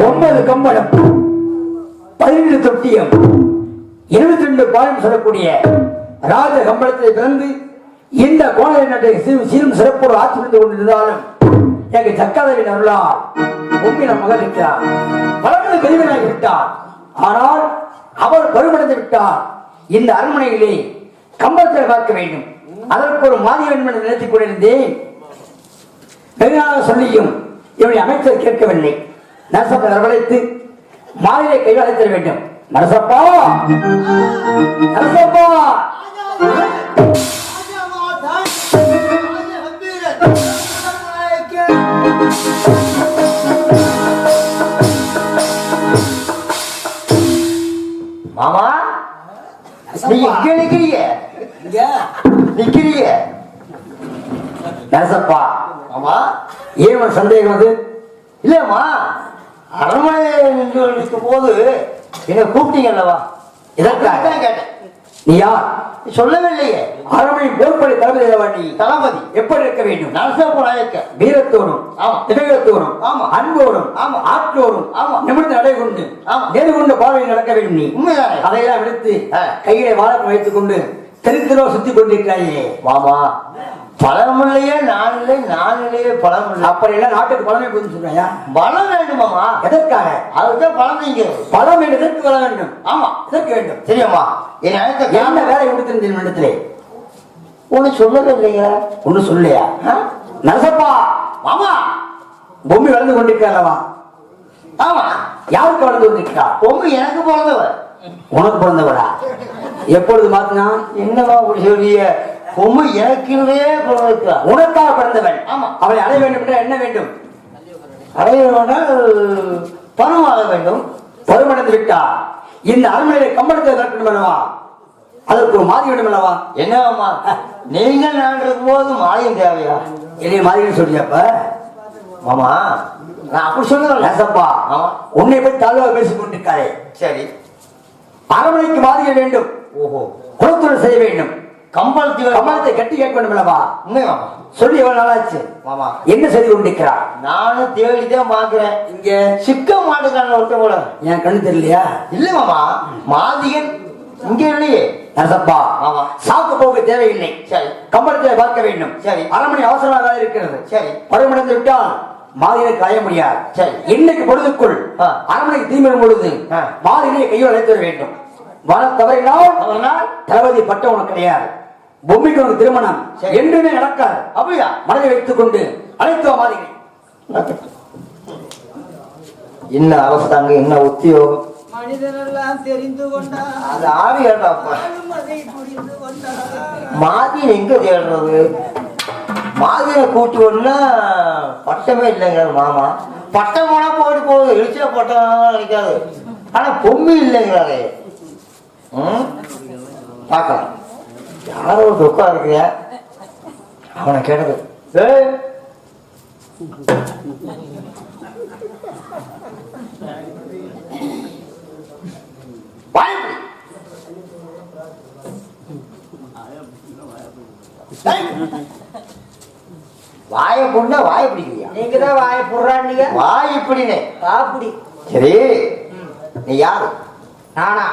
9 கம்பளம் 17 தொட்டியம் 22 பாயம் சொல்லக்கூடிய ராஜ கம்பளத்தை பிறந்து இந்த கோண நாட்டை சீரும் சிறப்போடு ஆட்சி புரிந்து கொண்டிருந்தாலும் எனக்கு சக்காதவின் அருளால் உண்மையில மகன் இருக்கிறார். வளர்ந்து பெரியவனாகி விட்டார். ஆனால் அவர் பருவடைந்து விட்டார். இந்த அரண்மனையிலே கம்பளத்தை பார்க்க வேண்டும், அதற்கு ஒரு மாதிரி வேண்டும் என்று நினைத்துக் கொண்டிருந்தேன். வெகுநாளாக சொல்லியும் இவனை அமைச்சர் கேட்கவில்லை. நரசப்பா வரவழைத்து மாலையை கைவழைத்திட வேண்டும். நரசப்பா, நரசப்பா, மாமா நீங்க இங்க நிக்கிறீங்க? நிக்கிறீங்க நரசப்பா. மாமா ஏன் ஒரு சந்தேகம் அது? இல்லம்மா, அரண்மனை நின்று நிற்கும் போது என்ன கூப்பிட்டீங்க அல்லவா? இதற்காக கேட்டேன். நீ யார் சொல்லவே இல்லையே. அரண்மனை போர்ப்படை தளபதி நீ தளபதி எப்படி இருக்க வேண்டும்? நரசப்ப நாயக்க வீரத்தோடும் ஆமா, திடகத்தோடும் ஆமா, அன்போடும் ஆமா, ஆற்றோடும் ஆமா, நிமிர்ந்து நடை கொண்டு ஆமா, நேரு கொண்டு பார்வையில் நடக்க வேண்டும். நீ உண்மைதானே? அதையெல்லாம் எடுத்து கையிலே வாழப்பம் வைத்துக் கொண்டு தெருத்திரோ சுத்தி கொண்டிருக்கிறாயே. மாமா பழமில்லையே நான் இல்லை, நான் இல்லையே பழம் இல்லை. அப்படி எல்லாம் நாட்டுக்கு பழமை போதும் சொல்றாயா? பலம் வேண்டுமாமா? எதற்காக? அதுதான் பழம் நீங்க பழம் வேண்டும். எதற்கு வர வேண்டும்? ஆமா, எதற்கு வேண்டும்? சரியாம்மா. என்ன வேலை கொடுத்திருந்தேன் இடத்திலே? ஒண்ணு சொல்லவே இல்லையா? ஒண்ணு சொல்லையா? நரசப்பா மாமா, பொம்மை வளர்ந்து கொண்டிருக்கிறல்லவா? ஆமா. யாருக்கு வளர்ந்து கொண்டிருக்கிறா? பொம்மை எனக்கு பிறந்தவர். உனக்கு பிறந்தவரா? எப்பொழுது மாத்தினா? என்னவா அப்படி சொல்லிய? பொம்மை எனக்குள்ளே பிறந்திருக்கிறா. உனக்காக பிறந்தவன். ஆமா. அவளை அடைய வேண்டும் என்றால் என்ன வேண்டும்? அடைய வேண்டால் பருவமாக வேண்டும். பருவடைந்து விட்டா இந்த அரண்மனையை கம்பளத்தை திறக்கணும் அல்லவா? அதற்கு ஒரு மாதிரி வேண்டும் அல்லவா? என்னவாமா, நீங்க நான் இருக்கும் போது மாயம் தேவையா? என்னைய மாதிரி சொல்லியப்ப மாமா நான் அப்படி சொல்லுவேன். நரசப்பா, உன்னை போய் தாழ்வாக பேசிக் கொண்டிருக்காரே. சரி, அரண்மனைக்கு மாதிரி வேண்டும். ஓஹோ, குலத்துடன் செய்ய வேண்டும். கம்பளத்தை கட்டி கேட்க வேண்டும் அல்லவா? உண்மையாமா? சொல்லி எவ்வளவு நாளாச்சு? மாமா என்ன செய்து கொண்டிருக்கிறார்? நானும் தேடிதான் பாக்குறேன். இங்க சிக்க மாட்டுக்கான ஒருத்த கூட என் கண்ணு தெரியலையா? இல்ல மாமா, மாதிகன் இங்க இல்லையே. நரசப்பா, ஆமா, சாக்கு போக்கு தேவையில்லை. சரி, கம்பளத்தை பார்க்க வேண்டும். சரி, அரண்மனை அவசரமாக இருக்கிறது. சரி, பருவடைந்து விட்டால் மாதிரை காய முடியாது. சரி, இன்னைக்கு பொழுதுக்குள் அரண்மனைக்கு தீமிடும் பொழுது மாதிரியை கையில் அழைத்து வர வேண்டும். வர தவறினால் தளபதி பட்டம் உனக்கு கிடையாது. பொம்மைக்கு உனக்கு திருமணம் என்றுமே நடக்காது. அப்படியா? மனதை வைத்துக் கொண்டு அழைத்து வா மாதிரி. என்ன அவஸ்தாங்க, என்ன உத்தியோகம்? மனிதனெல்லாம் தெரிந்து கொண்டார். அது ஆவியாடாப்பா. மாதியை எங்க தேடுறது? மாதியை கூட்டி ஒண்ணா பட்டமே இல்லைங்க மாமா. பட்டம் போனா போயிட்டு போகுது, எழுச்சியா பட்டம் நினைக்காது. ஆனா பொம்மி இல்லைங்கிறாரு. பார்க்கலாம். யாரோ ஒரு துக்கா இருக்கிற அவனை கேட்டது. வாய புண்ணா வாய பிடிக்கிறியா? நீங்க தான் வாய புடுறாங்க. வாய் இப்படின்னு காப்பிடி. சரி, நீ யாரு? நானா?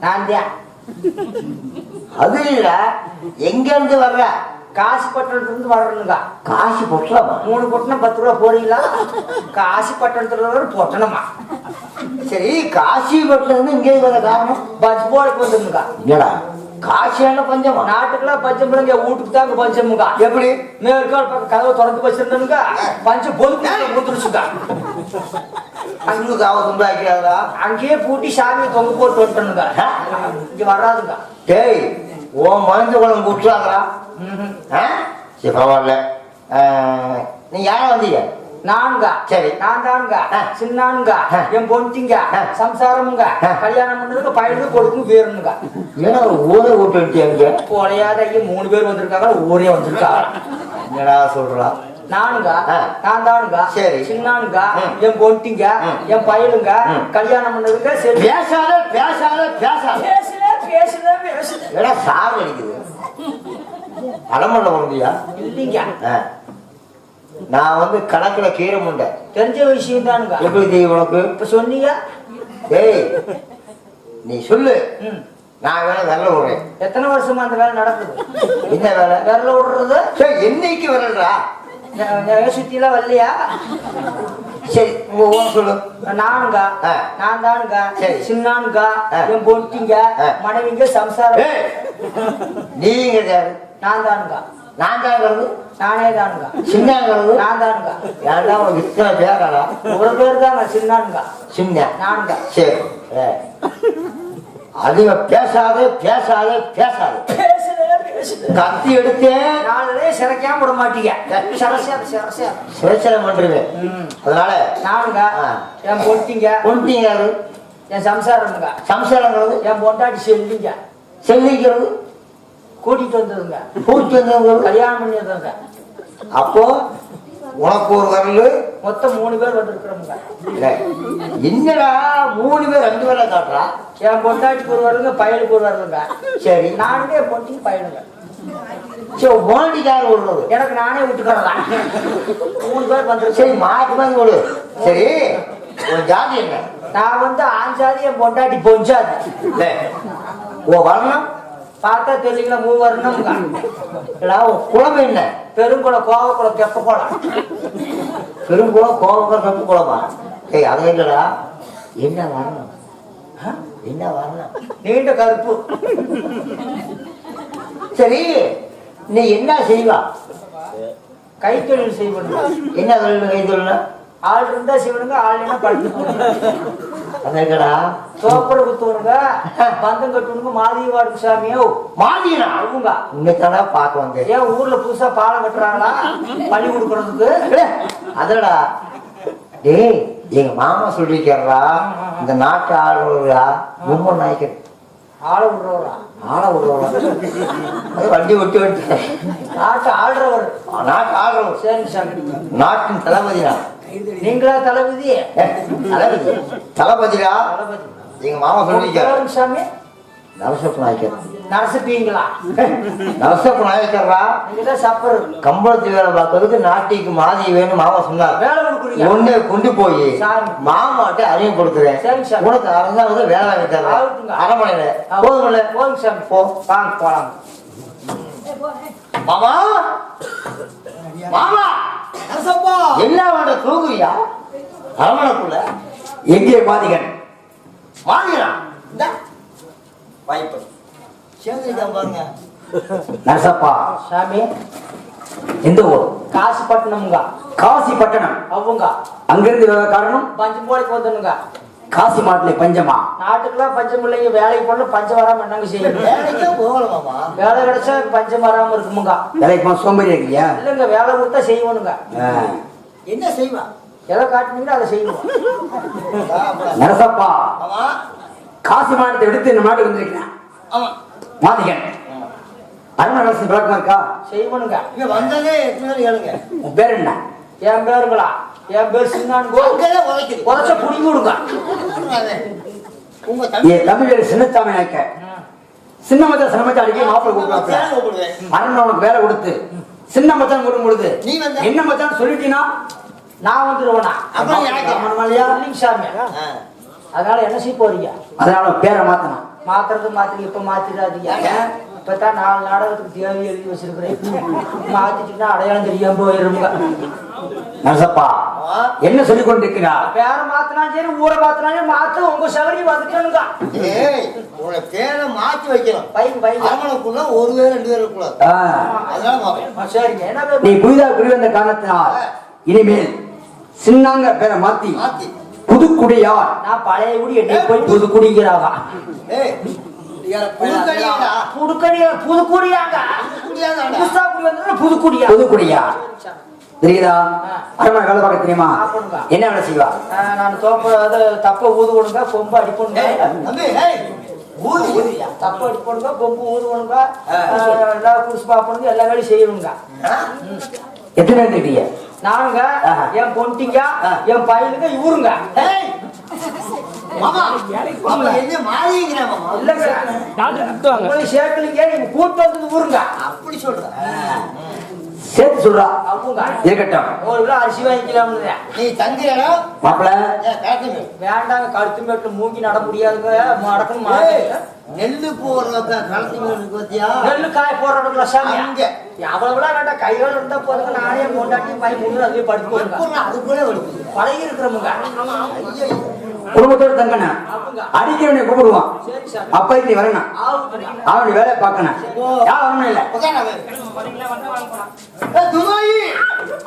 நான் தான். அது இல்ல, எங்க இருந்து வர்ற? காசி பட்டணத்துல இருந்து வர்றனுங்க. காசி பொட்டலமா? 3 பொட்டணம் 10 ரூபா போறீங்களா? காசி பட்டணத்துல ஒரு பொட்டணமா? சரி, காசி பட்டணம் இருந்து இங்கே வர காரணம்? பஸ் போர்டுக்கு வந்துருங்க. இல்லடா, காசியான பஞ்சமா? நாட்டுக்குலாம் பஞ்சம் பிள்ளைங்க, வீட்டுக்கு தாங்க பஞ்சமுங்க. எப்படி? மேற்கால் பக்கம் கதவை திறந்து வச்சிருந்தனுங்க, பஞ்சம் பொதுக்கு கொடுத்துருச்சுங்க. அங்களுக்கு ஆபத்து ஆக்கிறாதா? அங்கேயே பூட்டி சாமியை தொங்க போட்டு வந்துட்டனுங்க. இங்க வராதுங்க. டேய், உன் மனசு குளம் கூட்டுறாங்களா? சரி, பரவாயில்ல. நீ யார வந்தீங்க? நான்க. சரி, நான் தானுங்க சின்னானுங்க, என் பொண்ணுங்க சம்சாரமுங்க, கல்யாணம் பண்ணதுக்கு பையனுக்கு கொடுக்கும் வேறுங்க. ஏன்னா ஊரை கூட்டு வச்சியாங்க? போலையாத 3 பேர் வந்திருக்காங்க, ஊரே வந்திருக்காங்க. என்னடா சொல்றா? நானுங்க, நான் தானுங்க. சரி, சின்னானுங்க, என் பொண்ணுங்க, என் பையனுங்க கல்யாணம் பண்ணதுங்க. சரி, பேசாத பேசாத பேசாத பேசுத பேசுத ஏன்னா சார் அடிக்குது. அடமல்ல வந்தியா? இல்லைங்க. நான் வந்து கணக்குல கீரை முண்டை. தெரிஞ்ச விஷயம் தானுங்க. எப்படி தெரியும் உனக்கு? இப்ப சொன்னீங்க. டேய் நீ சொல்லு, ம். நான் வேலை விரல விடுறேன். எத்தனை வருஷமா அந்த வேலை நடக்குது? என்ன வேலை? விரல விடுறது. சரி என்னைக்கு வரலடா? சுத்தி எல்லாம் வரலையா? சரி உங்க ஊர் சொல்லு. நானுங்க, ஆ. நான் தானுங்க, சரி. சின்னானுங்க, ஆ. என் பொட்டிங்க, ஆ. மனைவிங்க, சம்சாரம். ஏய், நீங்க யாரு? நான் தானுங்க, நான் தாங்கிறது. நானே தானுங்க, சின்னங்கிறது. நான் தானுங்க. ஏன்டா உனக்கு இத்தனை பேராடா? ஒரு பேர் தாங்க சின்னானுங்க, சின்ன. நானுங்க. சரி அதிக பேசாதே பேசாதே பேசாதே. கத்தி எடுத்தேன் நாளே சிறைக்காம விட மாட்டீங்க. சிறைச்சலம் பண்றேன். அதனால நானுங்க, ஆ. என் பொட்டிங்க, பொண்டிங்க, என் சம்சாரமுங்க, சம்சாரங்கிறது, என் பொண்டாட்டி செல்லிங்க, செல்லிங்கிறது, கூட்டிட்டு வந்ததுங்க, பூச்சி வந்தவங்க. கல்யாணம் பண்ணி வந்ததுங்க. அப்போ உனக்கு ஒரு வரலு, மொத்தம் 3 பேர் வந்துருக்குறோமுங்க. என்னடா 3 பேர் 2 பேரை காட்டுறா? என் பொண்டாட்டிக்கு ஒரு வரலுங்க, பயலுக்கு ஒரு வரலுங்க. சரி நானுங்க என் பொட்டிக்கு பயலுங்க. சரி போண்டிக்கார விடுறது. எனக்கு நானே விட்டுக்கிறதா? 3 பேர் வந்துருக்கு. சரி மாற்றி மாதிரி விடு. சரி உன் ஜாதி என்ன? நான் வந்து ஆஞ்சாதி, என் பொண்டாட்டி பொஞ்சாதி. உன் வரணும் பார்த்தா தெரியல, 3 வரணுங்க. உன் குளம் என்ன? பெருங்குளம், கோவக்குளம், தெப்ப குளம். பெருங்குளம், கோவக்குளம், தப்பு குளமா? ஏய் அது இல்லடா, என்ன வரணும்? என்ன வரணும்? நீண்ட கருப்பு. சரி நீ என்ன செய்வா? கைத்தொழில் செய்வனுங்க. என்ன தொழில்? கை தொழில்னா ஆள் இருந்தா செய்வனுங்க, ஆள் என்ன படுத்து போடுங்க. அதேடா சோப்பரை குத்துவனுங்க, பந்தம் கட்டுவனுங்க, மாதிரி வாடுங்க சாமியோ. மாதிரா அவங்க இன்னைக்காடா பார்க்க வந்தேன். ஏன் ஊர்ல புதுசா பாலம் கட்டுறாங்களா பள்ளி கொடுக்கறதுக்கு? அதடா டேய் எங்க மாமா சொல்லிக்கிறா, இந்த நாட்டு ஆளுநரா ரொம்ப நாய்க்கிறேன். ஆளை விடுறவரா? ஆள விடுறவரா? அது வண்டி ஒட்டி வந்துட்டு நாட்டு ஆள்றவர். நாட்டு ஆளுநர். சரி சாமி. நாட்டின் தளபதிடா. நீங்களா தளபதி? தளபதி தளபதிடா. தளபதி. எங்க மாமா சொல்லிக்கிறார். பேருங்க சாமி? நரசப்பு நாய்க்கர். நரசிப்பீங்களா? நரசப்பு நாய்க்கர்ரா. நீங்கதான் சப்பர். கம்பளத்து வேலை பார்க்கறதுக்கு நாட்டிக்கு மாதிரி வேணும் மாமா சொன்னார். வேலை கொடுக்குறீங்க? ஒண்ணு கொண்டு போய் சாமி. மாமாட்ட அறிவு கொடுக்குறேன். சரி சாமி. உனக்கு அரசாங்க வேலை வாங்கி தரேன். ஆகட்டுங்க. அரமனையில போதும்ல? போதுங்க சாமி. போ. வாங்க போலாம். மாமா மாமா என்ன வேண்ட தூங்குறியா? அரமனைக்குள்ள எங்கே பாதிகன்? வாங்கினா வாய்ப்பு சேர்ந்துருக்கான் பாருங்க. நரசப்பா, சாமி எந்த ஊர்? காசிப்பட்டினம்ங்க. காசி பட்டணம். அவங்க அங்கிருந்து வர காரணம்? பஞ்சம் போலைக்கு வந்துனுங்க. காசி மாட்டிலே பஞ்சமா? நாட்டுக்குலாம் பஞ்சம் இல்லைங்க. வேலைக்கு போன பஞ்சம் வராம என்னங்க செய்யணும்? வேலைக்கே போகல மாமா. வேலை கிடைச்சா பஞ்சம் வராம இருக்குமுங்க. வேலைக்கு போன சோம்பேறி இருக்கியா? இல்லைங்க, வேலை கொடுத்தா செய்வோனுங்க. என்ன செய்வா? எதை காட்டுனீங்கன்னா அதை செய்வோம். நரசப்பா, ஆமா காசி மாநிலத்தை எடுத்து இந்த நாட்டுக்கு வந்திருக்கிறேன். ஆமா மாதிகன் அரண்மனை அரசு விளக்கமா இருக்கா? செய்வோனுங்க. இங்க வந்ததே எத்தனை பேர் கேளுங்க. உன் பேர் என்ன? என் பேருங்களா? என் பேர் சின்னான்கோ. உழைக்குது உரைச்ச புடிங்கி விடுங்க. உங்க தம்பி என் தமிழர் சின்னத்தாமி நாய்க்க சின்ன மச்சான் சின்ன மச்சான் அடிக்கடி மாப்பிள்ளை கூப்பிடுறாங்க. கூப்பிடுவேன். அரண்மனை உனக்கு வேலை கொடுத்து சின்ன மச்சான் கூடும் பொழுது நீ வந்த? என்ன மச்சான் சொல்லிட்டீங்கன்னா நான் வந்துடுவேனா? அப்புறம் எனக்கு இல்லைங்க சாமி. அதனால என்ன செய்ய போறீங்க? அதனால பேரை மாத்தணும். மாத்துறது மாத்திரி இப்ப மாத்திடாதீங்க. இப்பதான் 4 நாடகத்துக்கு தேவை எழுதி வச்சிருக்கிறேன். மாத்திட்டுனா அடையாளம் தெரியாம போயிருங்க. நரசப்பா, என்ன சொல்லிக் கொண்டிருக்கிறார்? பேர மாத்தினாலும் சரி, ஊரை மாத்தினாலும் மாத்து. உங்க சகடி வந்துட்டேனுங்க. ஏய் உங்களை பேரை மாத்தி வைக்கணும். பையன் அரமனைக்குள்ள ஒரு பேர் 2 பேர் இருக்கக்கூடாது. அதனால மாத்தணும். சரிங்க. என்ன பேர்? நீ புதிதாக குடிவந்த காரணத்தினால் இனிமேல் சின்னாங்க பேரை மாத்தி மாத்தி புதுக்குடியார். நான் பழைய குடி என்னை போய் புது குடிங்கிறாங்க. ஏய் புதுக்கடியாடா. புதுக்கடியா? புது குடியாங்க. புதுக்குடியாதாடா. புதுசா குடி வந்தா புது குடியா? புதுக்குடியார் தெரியுதா? அரண்மனை வேலை பார்க்க தெரியுமா? என்ன வேலை செய்வா? நான் தோப்ப அது தப்ப ஊது கொடுங்க, கொம்பு அடிப்பணுங்க. தம்பி ஏய் ஊது ஊதியா? தப்ப அடிப்பணுங்க, கொம்பு ஊதுவணுங்க, எல்லாம் குடிச்சு பார்ப்பணுங்க, எல்லா வேலையும் செய்யணுங்க. எத்தனை பேர் இருக்கீங்க? நானுங்க, என் பொண்டிங்க, என் பையனுங்க, இவருங்க. ஏய் மாமா மாமா என்ன மாறிங்கற மாமா? இல்லங்க, உங்களை சேர்க்கலீங்க, நீங்க கூட்டு வந்தது இவருங்க. அப்படி சொல்ற. சேர்த்து சொல்றா. அவங்க இருக்கட்டும். ஒரு கிலோ அரிசி வாங்கிக்கலாம்னு. நீ தந்திரடா மாப்பிள வேண்டாங்க, கழுத்து மேட்டுல மூங்கி நட முடியாதுங்க, நடக்கணும். நெல்லு போடுறத கலத்தி மீனுக்கு பத்தியா நெல்லு காய போடுறதுல சாமி அங்க அவ்வளவுலாம் வேண்டாம், கைகள் இருந்தா போதுங்க. நானே கொண்டாட்டி பை முன்னு அதுவே படுத்து அது கூட வருது பழகி இருக்கிறவங்க. குடும்பத்தோட தங்கணும். அடிக்கிறவனை கூப்பிடுவான். சரி சார், அப்ப நீ வரணும், அவனுடைய வேலையை பார்க்கணும். யார் வரணும் இல்ல.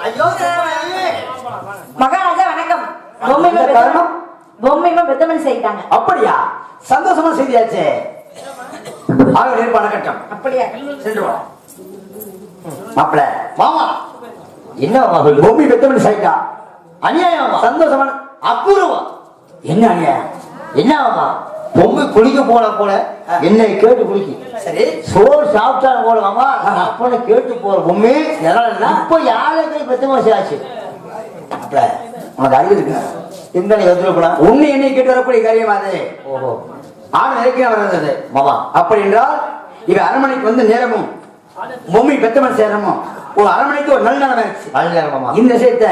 ஐயோ மகாராஜா வணக்கம். இந்த காரணம்? பொம்மைமா பெத்தமன் செய்தாங்க. அப்படியா? சந்தோஷமா செய்தியாச்சே. ஆக நேர்பான கட்டம். அப்படியா? சென்று வா. மாப்பிள மாமா என்ன மகள் பூமி பெத்தமன் சைட்டா. அநியாயமா சந்தோஷமான அபூர்வம் என்ன அநியாயம்? என்னமா பொம்மை குளிக்க போல என்னை கேட்டு குளிக்கு. சரி, சோறு சாப்பிட்டாலும் போலவாமா அப்பனை கேட்டு போற பொம்மை இப்ப யாருக்கு பத்து மாசம் ஆச்சு. மாப்பிள உனக்கு அறிவு இருக்கு. எந்த எதிர்ப்புனா உன்னை என்னை கேட்டு வரக்கூடிய காரியம் அது. ஓஹோ ஆண் இலக்கியம் வர்றது மாமா. அப்படி என்றால் இவ அரண்மனைக்கு வந்து நேரமும் பொம்மை பெத்தமன் சேரமும் ஒரு அரண்மனைக்கு ஒரு நல்ல நிலைமை ஆயிடுச்சு. நல்ல நேரம் மாமா. இந்த விஷயத்த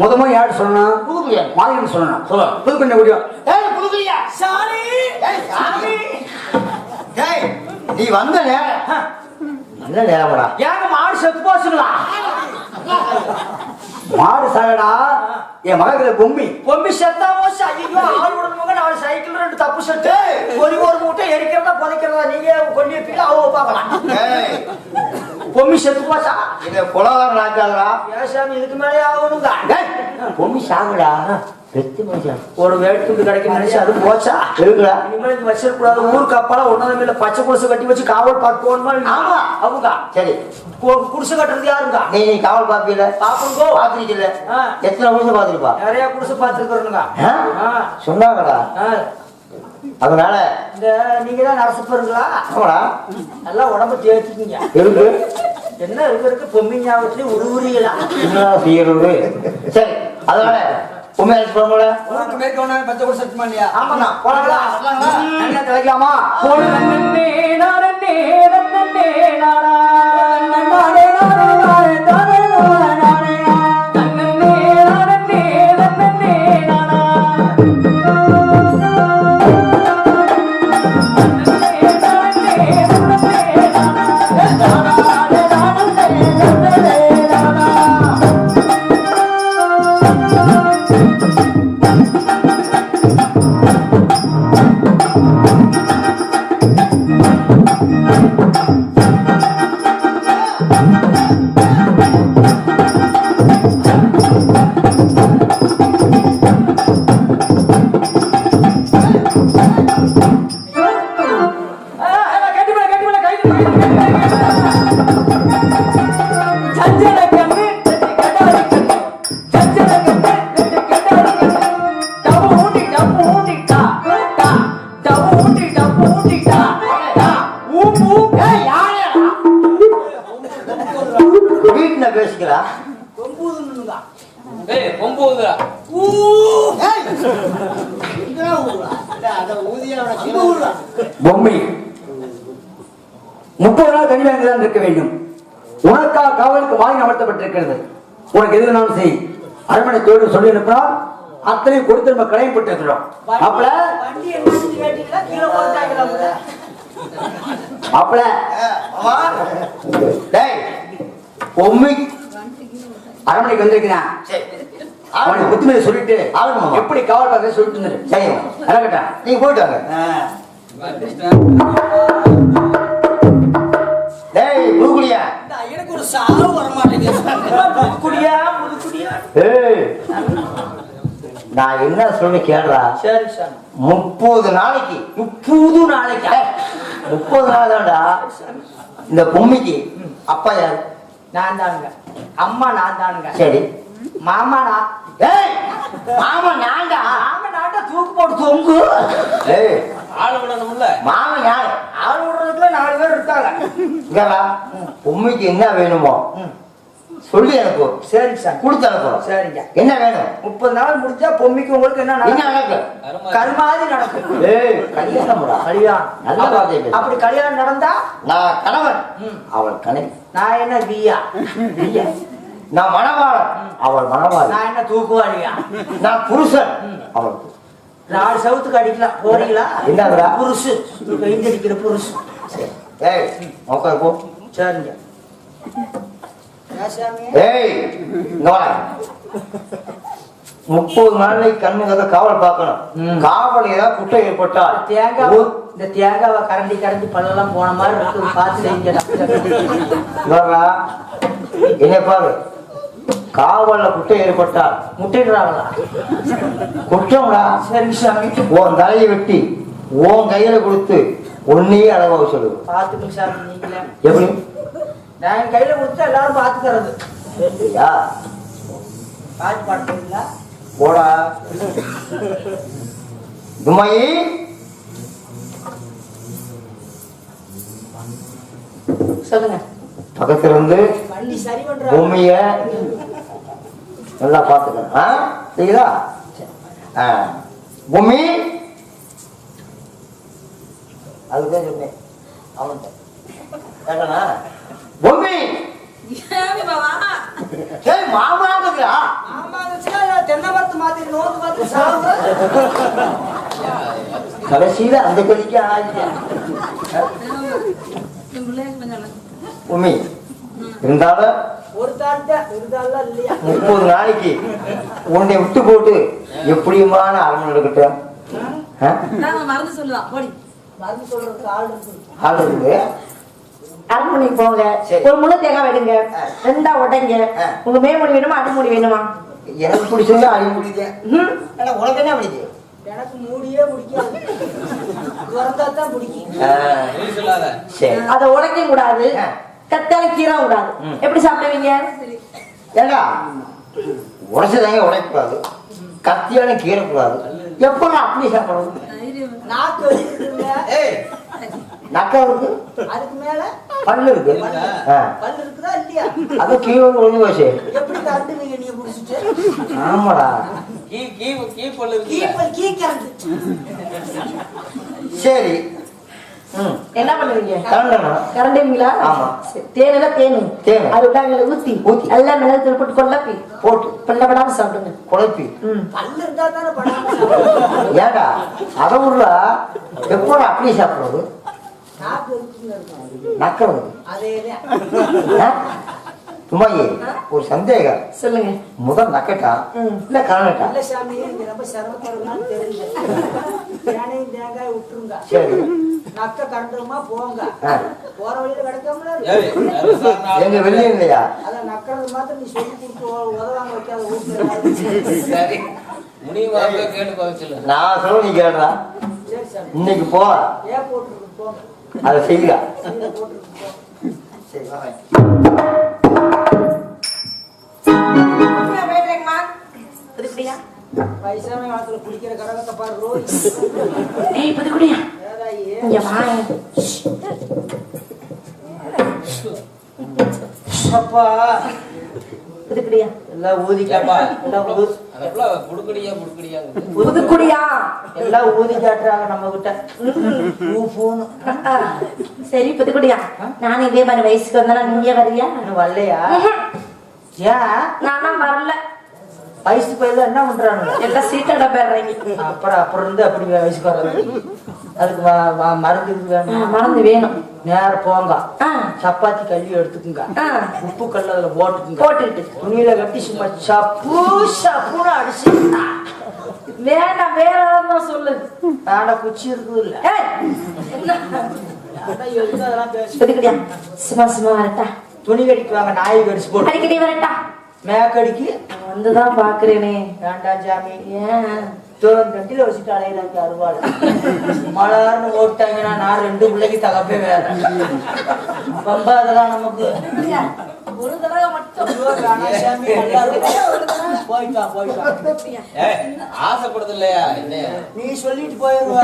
முதமா யாரு சொல்லணும்? புதுக்குடியான். மாலிகன் சொல்லணும். சொல்ல புதுக்குடிய முடியும். புதுக்குடியா சாமி. நீ வந்த நேரம் நல்ல நேரம்டா. ஏங்க மாடு செத்து போச்சுங்களா? மாடு சாகடா. என் மகத்துல பொம்மி பொம்பி செத்தா போச்சு. ஐயோ, ஆள் விடணுங்க. 4 சைக்கிள் 2 தப்பு செட்டு ஒரு மூட்டை எரிக்கிறதா புதைக்கிறதா நீங்க கொண்டு வைப்பீங்க, அவங்க பார்க்கலாம். பொம்மி செத்து போச்சா? இத குலகாரம் ஆச்சாங்களா? ஏசாமி இதுக்கு மேலே ஆகணுங்க. பொம்மி சாகுடா. பெத்து மனுஷன் ஒரு வேட்டுக்கு கிடைக்கும் நினைச்சு அது போச்சா? இருக்குடா. இனிமேல் இங்க வச்சிடக்கூடாது. ஊருக்கு அப்பால ஒன்னாவது மேல பச்சை குடிசை கட்டி வச்சு காவல் பார்க்கணுமா? ஆமா. அவங்க சரி குடிசை கட்டுறது யாருங்க? நீ காவல் பாப்பியில பாப்போங்கோ. பாத்துருக்கல ஆ. எத்தனை வருஷம் பாத்துருப்பா? நிறைய குடிசை பார்த்துருக்கணுங்க. சொன்னாங்கடா. அதனால இந்த நீங்க தான் நரசு போறீங்களா? ஆமாடா. நல்லா உடம்பு தேய்ச்சிக்கிங்க. இருக்கு என்ன இருக்கு பொம்மி ஞாபகத்துலயும் உருவுறீங்களா? என்ன செய்யறது? சரி அதனால உண்மையா போல உனக்கு மேற்கொண்டு பச்சை கூட சத்துமா இல்லையா? ஆமாண்ணா, போலாங்களா? என்ன தலைக்கலாமா? வீட்டுல பேசிக்கிறா. பொம்மை 30 நாள் தனியாக இருக்க வேண்டும். உனக்காக காவலுக்கு வாங்கி அமர்த்தப்பட்டிருக்கிறது. உனக்கு எது வேணாலும் செய். அரண்மனை தொழில் சொல்லி அனுப்பினால் அத்தனை கொடுத்து நம்ம கடையும் போட்டு இருக்கிறோம். அப்பல வண்டி என்ன கேட்டீங்களா? கீழே போட்டாங்களா? அப்பல பொம்மை அரண்மனைக்கு வந்திருக்கிறான். அவனுக்கு புத்திமதி சொல்லிட்டு எப்படி காவல் பார்க்க சொல்லிட்டு இருந்தாரு. சரி அழகட்டா நீங்க போயிட்டு வாங்க. டேய் புதுக்குடியா. எனக்கு ஒரு சாவு வர மாட்டேங்குது. புதுக்குடியா புதுக்குடியா? ஏய் நான் என்ன சொல்லி கேடுறா. சரி சார். 30 நாளைக்கு 30 நாளைக்கு 30 நாள் தான்டா. இந்த பொம்மைக்கு அப்பா யாரு? நான் தானுங்க. அம்மா நான் தானுங்க. சரி மாமா நான். ஏய் மாமா நான்டா. மாமா நான்டா தூக்கு போட்டு தொங்கு. ஏய் ஆளு விடணும்ல. மாமா யாரு? ஆளு விடுறதுக்குள்ள 4 பேர் இருக்காங்க. இங்கடா பொம்மைக்கு என்ன வேணுமோ சொல்லி அனுப்பு. சரிங்க சாமி. கொடுத்து அனுப்புறோம். சரிங்க. என்ன வேணும்? 30 நாள் முடிஞ்சா பொம்மிக்கு உங்களுக்கு என்ன என்ன நடக்கும்? நடக்கு? கருமாதி நடக்கும். ஏய், கல்யாணம்டா. கல்யாணம். நல்ல வார்த்தை பேசு. அப்படி கல்யாணம் நடந்தா நான் கணவன், அவள் கணவி. நான் என்ன வியா? நான் மணவாளன், அவள் மணவாளி. நான் என்ன தூக்குவாளியா? நான் புருஷன், அவள் 4 சவுத்துக்கு அடிக்கலாம் போறீங்களா? என்னங்கடா? புருஷு கைந்தடிக்கிற புருஷு. ஏய், உட்காரு போ. சரிங்க. சாமி. ஏய், இங்க வா. 30 நாளைக்கு கண்ணு கதை காவல் பார்க்கணும். காவல் ஏதாவது குற்றம் ஏற்பட்டால் தேங்காய் இந்த தேங்காவை கரண்டி கரண்டி பல்லெல்லாம் போன மாதிரி இருக்கு. பார்த்து செய்யுங்க. என்ன பாரு, காவல்ல குற்றம் ஏற்பட்டால் முட்டைடுறாங்களா? குற்றம்டா. சரிங்க சாமி. உன் தலையை வெட்டி உன் கையில கொடுத்து உன்னையே அளவாக சொல்லு. பார்த்துக்கங்க சாமி. நீங்களே எப்படி? நான் என் கையில கொடுத்தா எல்லாரும் பார்த்து தர்றது. யா, காட்சி பாடுறீங்களா? போடா தும்மாயி. சொல்லுங்க. பக்கத்துல இருந்து வண்டி சரி பண்ற பூமிய நல்லா பார்த்துக்கணும். சரிங்களா? பூமி அதுதான் சொன்னேன். அவன்கிட்ட கேட்டனா பூமி சரி மாமாங்கயா தென்னை மரத்து மாத்தி நோக்கு மாத்தி சாவு. கடைசியில அந்த கதிக்கு ஆயிடுச்சு. பூமி இருந்தாலும் ஒரு தாழ்த்த ஒரு தாழ்லாம் இல்லையா? 30 நாளைக்கு உன்னை விட்டு போட்டு எப்படியுமான அரண்மனை எடுக்கட்டும். மறந்து சொல்லுவான் போடி. மருந்து சொல்றதுக்கு ஆள் இருக்கு. ஆள் இருக்கு. அரண்மனைக்கு போங்க. சரி. ஒரு முழு தேங்காய் வெடுங்க. 2 உடைங்க. உங்க மேமொழி வேணுமா அடிமொழி வேணுமா? எனக்கு பிடிச்சது அடி பிடிக்கும். ஆனா உனக்கு என்ன பிடிக்கும்? எனக்கு மூடியே பிடிக்காது. திறந்தா தான் பிடிக்கும். சரி. அதை உடைக்க கூடாது. கத்தால கீரை கூடாது. எப்படி சாப்பிடுவீங்க? ஏண்டா உடைச்சதாங்க உடைக்கூடாது, கத்தியால கீறக்கூடாது. எப்பெல்லாம் அப்படி சாப்பிடணும்? நாக்கு இருக்குங்க. நக்கா இருக்கு, அதுக்கு மேல பல்லு இருக்கு. பல்லு இருக்குதா இல்லையா? அது கீழே ஒழுங்கு போச்சு. எப்படி தண்டுவீங்க நீங்க புடிச்சிட்டு? ஆமாடா. கீக்கிறது. சரி. என்ன பண்ணுவீங்க? கரண்டணும். கரண்டிங்களா? ஆமா. தேனுல தேனு தேனு. அது உள்ளாங்கல ஊத்தி எல்லாம் மிளகு தூள் போட்டு கொல்லப்பி போட்டு பல்லப்படாம சாப்பிடுங்க. குழப்பி. பல்லு இருந்தா தானே பண்ணாம. ஏடா அதை உள்ள எப்போ அப்படி சாப்பிடுறது? நாக்கு இருக்குங்க. நக்கிறது. அதேதான். தும்மாயி ஒரு சந்தேகம். சொல்லுங்க. முதல் நக்கட்டா இல்ல கரண்டா? இல்ல சாமி, நீங்க ரொம்ப சிரமப்படுறதுனால தெரியல. தேனையும் தேங்காய் விட்டுருங்க. சரி. நக்க கரண்டுமா போங்க. போற வழியில கிடக்காமல எங்க வெளியே இல்லையா? அதான் நக்கிறது மாத்திரம் நீ சொல்லி கொடுத்து உதவாங்க வைக்காத ஊருக்கு. நான் சொல்ல நீ கேடுறா. சரி சாமி. இன்னைக்கு போ, ஏன் போட்டுருக்கு போங்க. அதை செய்யுங்க. போட்டுருக்கு போங்க. சரி வாங்க. வயசான காலத்துல குடிக்கிற கரகத்தை பாரு ரோஸ். ஏய் புதுக்குடியா இங்க வாங்க. அப்பா புதுக்குடியா எல்லாம் ஊதிக்காப்பா. எல்லாம் புதுக்குடியா எல்லாம் ஊதி காட்டுறாங்க நம்ம கிட்ட. பூன்னு சரி புதுக்குடியா, நானும் இதே மாதிரி வயசுக்கு வந்தா நீங்க வரியா? இன்னும் வரலையா? ஏன் நானா வரல. வயசு பயில என்ன பண்றானுங்க? எல்லாம் சீட்டோட போயிடுறீங்க. அப்புறம் இருந்து அப்படி வயசுக்கு வர்றது. அதுக்கு மருந்து வேணும். மறந்து வேணும். நேரம் போங்க. ஆ, சப்பாத்தி கல்வி எடுத்துக்குங்க. ஆ, உப்பு கல் அதுல போட்டுக்குங்க. போட்டுக்கிட்டு துணியில கட்டி சும்மா சப்பு சப்புன்னு அடிச்சு. வேண்டாம், வேற ஏதாவது சொல்லு. வேண்டா, குச்சி இருக்குது இல்ல. ஏய், என்ன? அதான் எதுக்கு அதெல்லாம் பேசி. புதுக்குடியா சும்மா சும்மா வரட்டா? துணி கடிக்குவாங்க, நாய் கடிச்சு போட்டு. அடிக்கடி வரட்டா? மேக்கடிக்கு வந்துதான் பாக்குறேனே. வேண்டாம் சாமி. ஏன் தண்டில வச்சுட்டு அலையிலாக்கு அருவாள். மழைன்னு ஓட்டாங்கன்னா நான் 2 பிள்ளைக்கு தகப்பே வேற. ரொம்ப அதெல்லாம் நமக்கு ஒரு தடவை மட்டும் வேணாம் சாமி. போயிட்டா ஆசைப்படுது இல்லையா? நீ சொல்லிட்டு போயிருவ.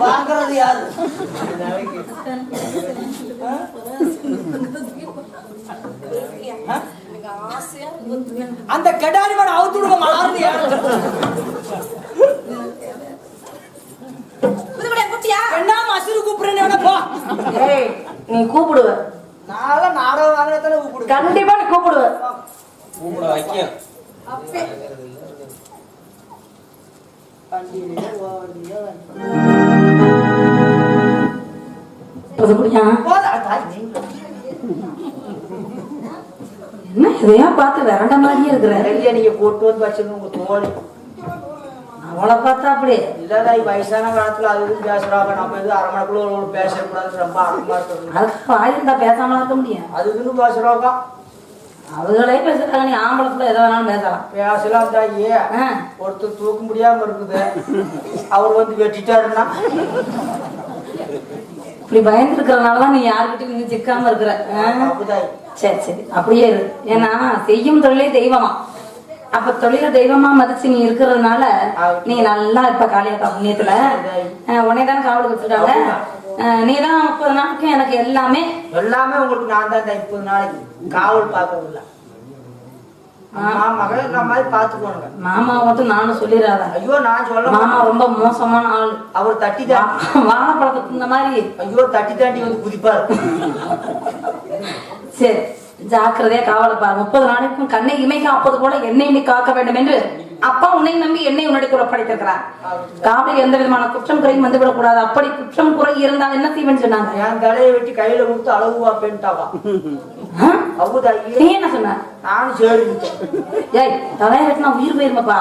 வாங்குறது யாரு? அந்த கெடாரி மாட அவுத்து விடுங்க மலாருது என்ன மசுரு கூப்பிடுறேன்னு போ. ஏய் நீ கூப்பிடுவ, நான் நாடகம் வாங்கினதானே கூப்பிடு. கண்டிப்பா நீ கூப்பிடுவ. கூப்பிட வைக்கும். புதுக்குடியா போதா தாய் நீ என்ன இதையா பார்த்து விரண்ட மாதிரியே இருக்கிற? நிறைய நீங்க போட்டு வந்து வச்சிருந்த உங்க தோழி அவளை பார்த்தா அப்படி இல்லதாய் வயசான காலத்துல அது இது பேசுறாங்க. நம்ம எது அரை மணிக்குள்ள பேசக்கூடாது, ரொம்ப அடமா இருக்கிறது. அதுக்கு வாயிருந்தா பேசாம இருக்க முடியும். அது இதுன்னு பேசுறாங்க. அவங்களே பேசுறாங்க, நீ ஆம்பளத்துல எதை வேணாலும் பேசலாம். பேசலாம் தாயி. ஒருத்தர் தூக்க முடியாம இருக்குது, அவர் வந்து வெட்டிட்டாருன்னா இப்படி பயந்து இருக்கிறதுனாலதான் நீ யாருக்கிட்ட நீ சிக்காம இருக்கிற. அப்படிதாய். சரி சரி அப்படியே இரு. ஏன்னா செய்யும் தொழிலே தெய்வமா, அப்ப தொழில தெய்வமா மதிச்சு நீ இருக்கிறதுனால நீ நல்லா இருப்ப. காளியாத்தா புண்ணியத்துல உன்னைதானே காவலுக்கு வச்சிருக்காங்க. நீதான் 30 நாளைக்கும் எனக்கு எல்லாமே எல்லாமே உங்களுக்கு நான் தான் 30 நாளைக்கு காவல் பார்க்கறது இல்ல. மகள் இந்த மாதிரி பாத்துக்கோங்க. மாமா மட்டும் நானும் சொல்லிடாத. ஐயோ நான் சொல்ல மாமா ரொம்ப மோசமான ஆள். அவர் தட்டி தாண்டி வாழைப்பழத்துக்கு இந்த மாதிரி ஐயோ தட்டி தாண்டி வந்து குதிப்பாரு. சரி ஜாக்கிரதையா காவலை பாரு. 30 நாளைக்கும் கண்ணை இமைக்க அப்போது போல என்னை நீ காக்க வேண்டும் என்று அப்பா உன்னை நம்பி என்னை உன்னுடைய கூட படைத்திருக்கிறார். காவலில் எந்த விதமான குற்றம் குறையும் வந்துவிடக் கூடாது. அப்படி குற்றம் குறை இருந்தால் என்ன செய்வேன்னு சொன்னாங்க. என் தலையை வெட்டி கையில கொடுத்து அளவு வாப்பேன்ட்டாவா. நீ என்ன சொன்ன? நானும் சரி. ஏய் தலையை வெட்டினா உயிர் போயிருமாப்பா.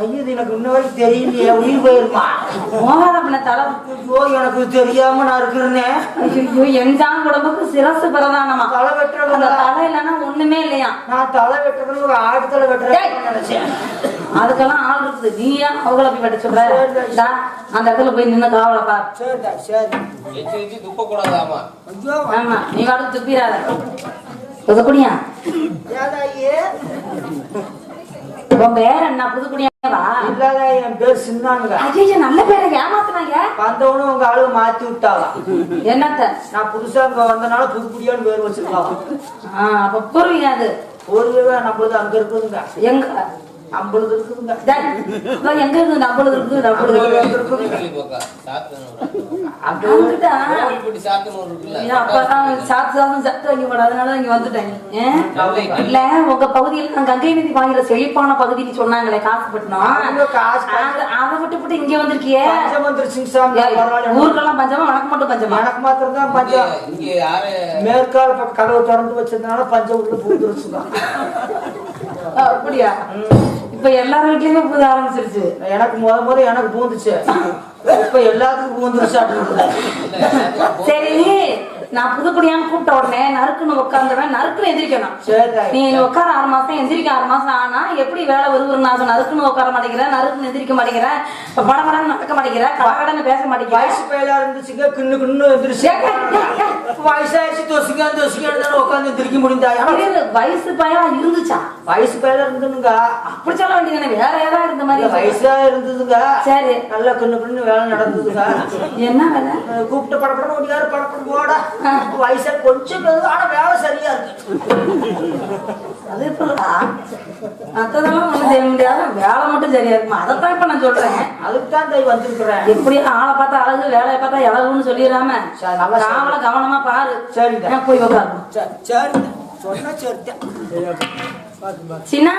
ஐயோ எனக்கு இன்ன வரைக்கும் தெரியலையே, உயிர் போயிருமா? போகாத பண்ண தலை. ஐயோ எனக்கு தெரியாம நான் இருக்கிறேன்னே. ஐயோ எஞ்சான் உடம்புக்கு சிரசு பிரதானமா. தலை வெட்டுறது அந்த தலை இல்லைன்னா ஒண்ணுமே இல்லையா. நான் தலை வெட்டுறதுன்னு ஒரு ஆடு தலை வெட்டுறேன் நினைச்சேன். அதுக்கெல்லாம் ஆள் இருக்குது. நீ ஏன் அவங்கள போய் வெட்ட சொல்ற? அந்த இடத்துல போய் நின்று காவலை பாரு. சரிடா சரி. எச்சி எச்சி துப்ப கூடாதாமா. ஐயோ ஆமா நீ வாடு துப்பிடாத. புதுக்குடியா ஏதாயே உன் பேர் என்ன? புதுக்குடியாவா? இல்லாத என் பேர் சின்னானுங்க. ஐயோ நல்ல பேரை ஏமாத்துனாங்க. வந்தவனும் உங்க ஆளு மாத்தி விட்டாவா. என்னத்த? நான் புதுசா இங்க வந்தனால புதுக்குடியான்னு பேர் வச்சிருக்காவா. அப்ப புரியாது. ஒரு நம்மளுது அங்க இருக்குதுங்க. எங்க நம்மளுது இருக்குதுங்க. எங்க இருக்கு? நம்மளுது இருக்குது. அப்பதான் சாத்து சாதம் சத்து வாங்கி போட, அதனால இங்க வந்துட்டேன். இல்ல உங்க பகுதியில் நான் கங்கை நதி வாங்குற செழிப்பான பகுதின்னு சொன்னாங்களே காசுப்பட்டினம். அதை விட்டு இங்க வந்திருக்கியே. ஊருக்கெல்லாம் பஞ்சமா? உனக்கு மட்டும் பஞ்சமா? எனக்கு மாத்திரம் தான் பஞ்சம். மேற்கால பக்கம் கதவை திறந்து வச்சதுனால பஞ்சம் உள்ள பூந்துருச்சுங்க. அப்படியா? இப்ப எல்லாரும் வீட்லயுமே பூத ஆரம்பிச்சிருச்சு. எனக்கு முத எனக்கு பூந்துச்சு, இப்ப எல்லாத்துக்கும் பூந்துருச்சு. சரி நான் புதுக்குடியான்னு கூப்பிட்ட உடனே நறுக்குன்னு உட்காந்துருவேன். நறுக்குன்னு எந்திரிக்கணும். நீ உட்கார 6 மாசம் எந்திரிக்க 6 மாசம் ஆனா எப்படி வேலை வருவா? நறுக்குன்னு உட்கார மாட்டேங்கிற, நறுக்குன்னு எந்திரிக்க மாட்டேங்கிற, படபடன்னு நடக்க மாட்டேங்கிற, கடகடன்னு பேச மாட்டேங்கிற. வயசு பயிலா இருந்துச்சுங்க, கிண்ணு கிண்ணு எந்திரிச்சு. வயசாயிடுச்சு, தொசுங்க தொசுங்க உட்காந்து எந்திரிக்க முடிந்தா? வயசு பையனா இருந்துச்சா? வயசு பயிலா இருந்துங்க. அப்படி சொல்ல வேண்டியது வேற ஏதாவது இருந்த மாதிரி. வயசா இருந்ததுங்க. சரி நல்லா கிண்ணு கிண்ணு வேலை நடந்ததுங்க. என்ன வேலை? கூப்பிட்டு படப்படம் ஓடியாரு, படப்படம் போட. வயசா கொஞ்சம் ஆனா வேலை சரியா இருக்கு. அது மத்ததெல்லாம் ஒண்ணும் செய்ய முடியாது, வேலை மட்டும் சரியா இருக்குமா? அதைத்தான் இப்ப நான் சொல்றேன். அதுக்குதான் வந்திருக்கிறேன். எப்படி ஆளை பார்த்தா அழகு, வேலையை பார்த்தா இழகுன்னு சொல்லிடாம காவல கவனமா பாரு. சரிங்க போய் உட்காரு. சரி சொன்னா சரி. சின்ன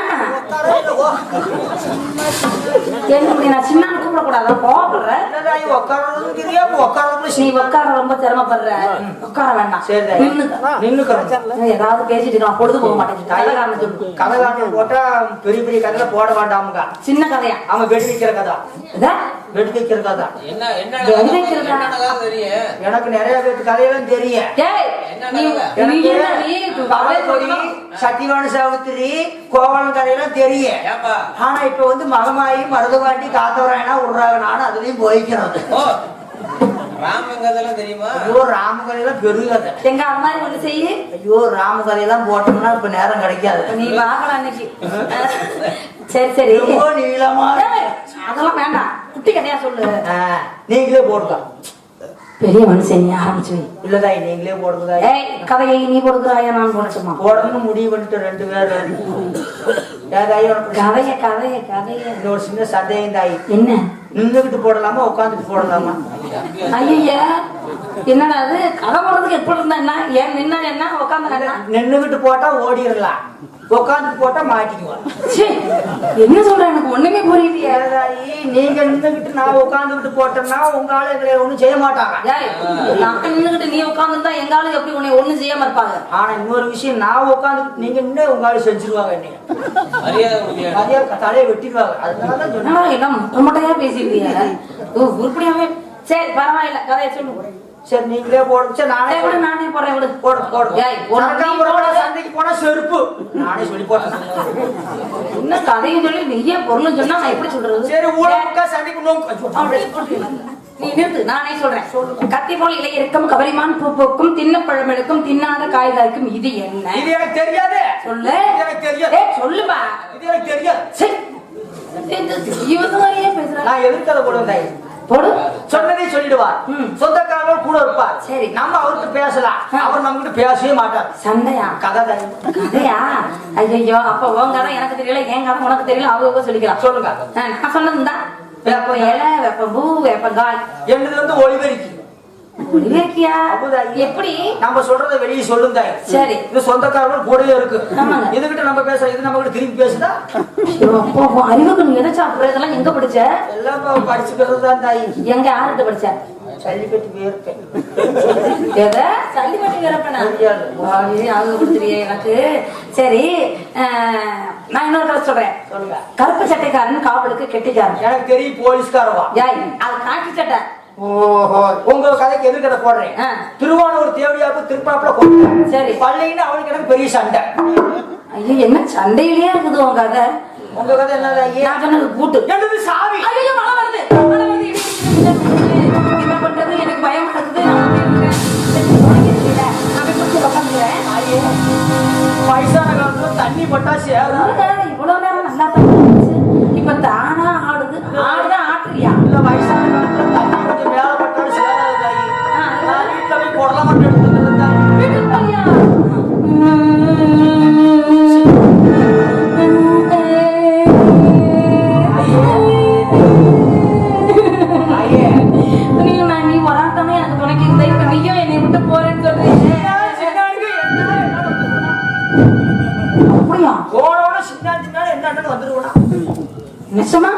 நான் சின்ன கூப்பிடக்கூடாது, கோவப்படுற. நீ உட்கார ரொம்ப சிரமப்படுற, உட்கார வேண்டாம். ஏதாவது பேசிட்டு இருக்கலாம், பொழுது போக மாட்டேங்குது. கதை போட்டா பெரிய பெரிய கதையில போட வேண்டாமுங்க, சின்ன கதையா? அவன் வெடி வைக்கிற கதை. வெடி வைக்கிற கதை எனக்கு நிறைய பேருக்கு கதையெல்லாம் தெரியும். சத்தியவான சாவித்திரி கோவலன் கதையெல்லாம் தெரியும். ஆனா இப்ப வந்து மகமாயி மருதவாண்டி காத்தவராயனா உருறாகனான்னு அதுலயும் போய்க்கிறது. ராமகதையெல்லாம் தெரியுமா? ஐயோ ராமகதையெல்லாம் பெரிய கதை. எங்க அது மாதிரி ஒண்ணு செய்யு. ஐயோ ராமகதையெல்லாம் போட்டோம்னா இப்ப நேரம் கிடைக்காது. நீ வாங்கலாம் அன்னைக்கு. சரி சரி நீளமா அதெல்லாம் வேண்டாம், குட்டி கதையா சொல்லு. நீங்களே போடுங்க. பெரிய மனுஷன் நீ ஆரம்பிச்சு வை. இல்லதாய் நீங்களே போடுறதா ஏய் கதையை நீ கொடுக்குறாயா நான் போடட்டுமா? போடணும்னு முடிவு பண்ணிட்டு 2 பேரும் ஏதாய் கதைய கதைய கதைய இன்னொரு சின்ன சந்தேகம் தாய், என்ன? நின்றுகிட்டு போடலாமா உட்காந்துட்டு போடலாமா? ஐயா என்னடா அது கதை போடுறதுக்கு எப்படி இருந்தா என்ன? ஏன் நின்னா என்ன உட்காந்து என்ன? நின்றுகிட்டு போட்டா ஓடிடலாம், உட்காந்துட்டு போட்டா மாட்டிக்குவான். சீ, என்ன சொல்ற எனக்கு ஒண்ணுமே புரியலையே. ஏதாயி நீங்க நின்றுகிட்டு நான் உட்காந்துக்கிட்டு போட்டோம்னா உங்க ஆளு எங்களை ஒண்ணும் செய்ய மாட்டாங்க. ஏய், நான் நின்னுகிட்டு நீ உட்காந்துருந்தா எங்க ஆளு எப்படி உன்னை ஒண்ணும் செய்யாம இருப்பாங்க? ஆனா இன்னொரு விஷயம், நான் உட்காந்துக்கிட்டு நீங்க நின்று உங்க ஆளு செஞ்சிருவாங்க. என்னைய மரியாதை முடியாது. அதே தலையை வெட்டிடுவாங்க. அதனாலதான் சொன்னேன். என்னடா எல்லாம் முட்டை முட்டையா பேசிருக்கீங்க. உருப்படியாவே. சரி பரவாயில்ல கதையை சொல்லு. சரி நீங்களே போடுங்க. சரி நானே விடு, நானே போறேன் விடு. போடு போடு. ஏய், ஒரு சந்தைக்கு போனா செருப்பு நானே சொல்லி போட்டேன். இன்னும் கதையும் சொல்லி நிறைய பொருளும் சொன்னா நான் எப்படி சொல்றது? சரி ஊழலுக்கா சந்தைக்கு நோக்கு. நீ நிறுத்து, நானே சொல்றேன். கத்தி போல் இலை இருக்கும், கவரிமான் பூ பூக்கும், தின்ன பழமெடுக்கும், தின்னாத காய் காய்க்கும், இது என்ன? இது எனக்கு தெரியாது. சொல்லு. இது எனக்கு தெரியாது. ஏய், சொல்லுப்பா. இது எனக்கு தெரியாது. சரி. இவங்க பேசுறேன். நான் எதிர்க்கதை போடுவேன். போடு. சொன்னதே சொல்லிடுவார். சொந்தக்காரர்கள் கூட இருப்பார். சரி. நம்ம அவர்கிட்ட பேசலாம், அவர் நம்ம கிட்ட பேசவே மாட்டார். சண்டையா? கதை தான். கதையா? ஐயோ, அப்ப உன் கதை எனக்கு தெரியல, என் கதை உனக்கு தெரியல, அவங்க சொல்லிக்கலாம். சொல்லுங்க. நான் சொன்னதுதான் வேப்ப இலை, வேப்பம்பூ, வேப்பங்காய். என்னது வந்து ஒளிபெருக்கி. ஒளிபெருக்கியா? அப்போதான் எப்படி? நம்ம சொல்றதை வெளியே சொல்லுங்க. சரி. இது சொந்தக்காரர்கள் கூடயே இருக்கு. ஆமாங்க. இதுகிட்ட நம்ம பேச, இது நம்ம கிட்ட திரும்பி பேசுதா? அப்போ அறிவுக்கு நீ எதை சாப்பிடுற? இதெல்லாம் எங்க படிச்ச? எல்லாம் படிச்சுக்கிறது தான் தாய். எங்க யார்கிட்ட படிச்ச? சல்லிக்கட்டு வேர்ப்பேன். எதை? சல்லிக்கட்டு வேறப்பனா? அது கொடுத்துறியே எனக்கு. சரி, நான் இன்னொரு கதை சொல்றேன். சொல்லுங்க. கருப்பு சட்டைக்காரன் காவலுக்கு கெட்டிக்காரன். எனக்கு தெரியும் போலீஸ்காரவா. யாய், அது காக்கி சட்டை. ஓஹோ, உங்க கதைக்கு எதிர்கதை போடுறேன். ஆ. திருவானூர் தேவையாப்பு திருப்பாப்புல கொண்டு சரி. பள்ளின்னு அவனுக்கு எனக்கு பெரிய சண்டை. ஐயோ, என்ன சண்டையிலேயே இருக்குது உன் கதை? உங்க கதை என்னது? நான் சொன்னது பூட்டு. என்னது சாவி? ஐயோ, மழை வருது, மழை வருது, என்ன பண்றது? எனக்கு பயம் நடக்குது. வயசான காலத்துல தண்ணி பட்டா சேரும். இவ்வளவு நேரம் நல்லா தான் இருந்துச்சு. இப்ப தானா ஆடுது. ஆடுதான் ஆட்டுறியா? இல்ல, வயசான காலத்துல தண்ணி கொஞ்சம் மேல பட்டாலும் சேராது தாயி. நான் வீட்டுல போய் குடலை மட்டும் எடுத்துட்டு தாயி. வீட்டுக்கு போறியா? நீ வராதானே எனக்கு துணைக்கு இருந்தா, இப்ப நீயும் என்னை விட்டு போறேன்னு சொல்றீங்க. அப்படியா? போனோட சின்ன சின்ன என்ன வந்துருவோம். நிஜமா?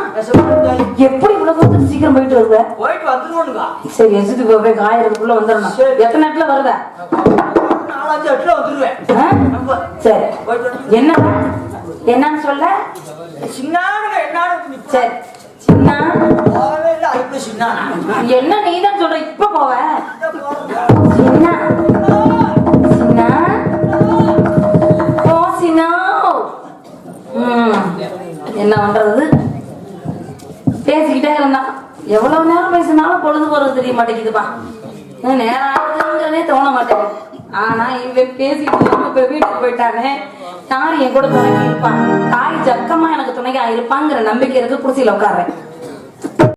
எப்படி இவ்வளவு தூரத்துக்கு சீக்கிரம் போயிட்டு வருவ? போயிட்டு வந்துருவோனுங்க. சரி, எசுட்டு போய் காயறதுக்குள்ள வந்துடணும். சரி. எத்தனை நேரத்துல வருவ? 4-5 எட்டுல வந்துருவேன். ஆ? சரி. என்ன என்னன்னு சொல்ல? சின்னானுங்க என்ன? சரி, சின்ன போகவே இல்லை. அதுக்கு சின்னானா என்ன நீதான் சொல்ற? இப்ப போவ? சின்ன சின்ன ஓ சின்னா. என்ன பண்றது? பேசிக்கிட்டே இருந்தா எவ்வளவு நேரம் பேசினாலும் பொழுது போறது தெரிய மாட்டேங்குதுப்பா. நேரம் ஆகுதுங்கிறதே தோண மாட்டேங்குது. ஆனா இவன் பேசிட்டு இப்ப வீட்டுக்கு போயிட்டானே, யாரு என் கூட துணைக்கு இருப்பான்? தாய் ஜக்கமா எனக்கு துணைக்கா இருப்பாங்கிற நம்பிக்கை இருக்கு. குடிசையில உட்கார்றேன்.